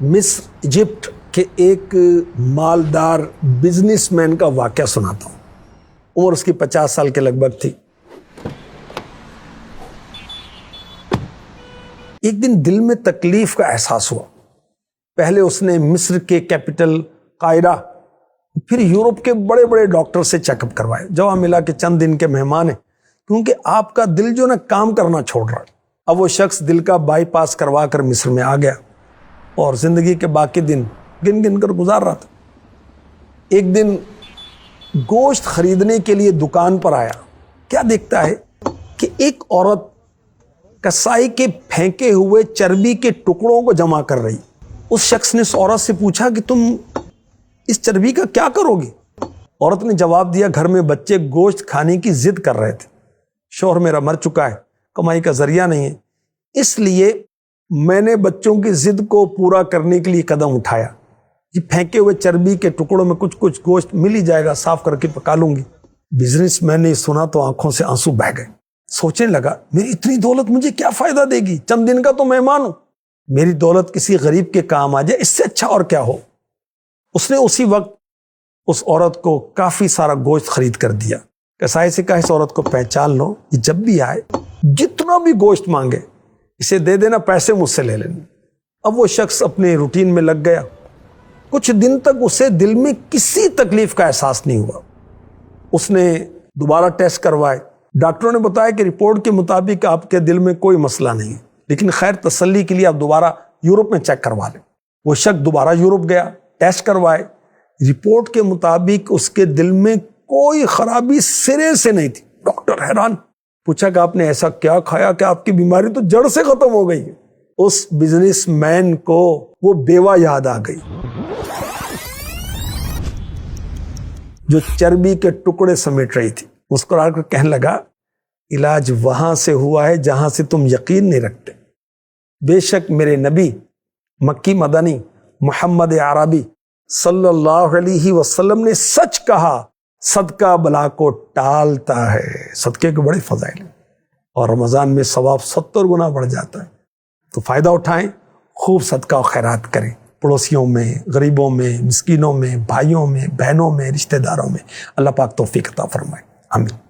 مصر ایجپٹ کے ایک مالدار بزنس مین کا واقعہ سناتا ہوں. عمر اس کی 50 سال کے لگ بھگ تھی. ایک دن دل میں تکلیف کا احساس ہوا. پہلے اس نے مصر کے کیپٹل قاہرہ پھر یورپ کے بڑے بڑے ڈاکٹر سے چیک اپ کروائے. جواب ملا کہ چند دن کے مہمان ہیں کیونکہ آپ کا دل جو نا کام کرنا چھوڑ رہا ہے. اب وہ شخص دل کا بائی پاس کروا کر مصر میں آ گیا اور زندگی کے باقی دن گن گن کر گزار رہا تھا. ایک دن گوشت خریدنے کے لیے دکان پر آیا. کیا دیکھتا ہے کہ ایک عورت کسائی کے پھینکے ہوئے چربی کے ٹکڑوں کو جمع کر رہی. اس شخص نے اس عورت سے پوچھا کہ تم اس چربی کا کیا کرو گی؟ عورت نے جواب دیا گھر میں بچے گوشت کھانے کی ضد کر رہے تھے. شوہر میرا مر چکا ہے, کمائی کا ذریعہ نہیں ہے, اس لیے میں نے بچوں کی ضد کو پورا کرنے کے لیے قدم اٹھایا. یہ پھینکے ہوئے چربی کے ٹکڑوں میں کچھ گوشت مل ہی جائے گا, صاف کر کے پکا لوں گی. بزنس مین نے سنا تو آنکھوں سے آنسو بہہ گئے. سوچنے لگا میری اتنی دولت مجھے کیا فائدہ دے گی, چند دن کا تو مہمان ہوں. میری دولت کسی غریب کے کام آ جائے, اس سے اچھا اور کیا ہو. اس نے اسی وقت اس عورت کو کافی سارا گوشت خرید کر دیا. کسائی سے کہا اس عورت کو پہچان لو, یہ جب بھی آئے جتنا بھی گوشت مانگے اسے دے دینا, پیسے مجھ سے لے لینا. اب وہ شخص اپنے روٹین میں لگ گیا. کچھ دن تک اسے دل میں کسی تکلیف کا احساس نہیں ہوا. اس نے دوبارہ ٹیسٹ کروائے. ڈاکٹروں نے بتایا کہ رپورٹ کے مطابق آپ کے دل میں کوئی مسئلہ نہیں ہے, لیکن خیر تسلی کے لیے آپ دوبارہ یورپ میں چیک کروا لیں. وہ شخص دوبارہ یورپ گیا, ٹیسٹ کروائے. رپورٹ کے مطابق اس کے دل میں کوئی خرابی سرے سے نہیں تھی. ڈاکٹر حیران, پوچھا کہ آپ نے ایسا کیا کھایا کہ آپ کی بیماری تو جڑ سے ختم ہو گئی. اس بزنس مین کو وہ بیوہ یاد آ گئی جو چربی کے ٹکڑے سمیٹ رہی تھی. مسکرا کر کہنے لگا علاج وہاں سے ہوا ہے جہاں سے تم یقین نہیں رکھتے. بے شک میرے نبی مکی مدنی محمد عربی صلی اللہ علیہ وسلم نے سچ کہا, صدقہ بلا کو ٹالتا ہے. صدقے کے بڑے فضائل ہیں اور رمضان میں ثواب 70 گنا بڑھ جاتا ہے. تو فائدہ اٹھائیں, خوب صدقہ و خیرات کریں, پڑوسیوں میں, غریبوں میں, مسکینوں میں, بھائیوں میں, بہنوں میں, رشتہ داروں میں. اللہ پاک توفیق عطا فرمائے. آمین.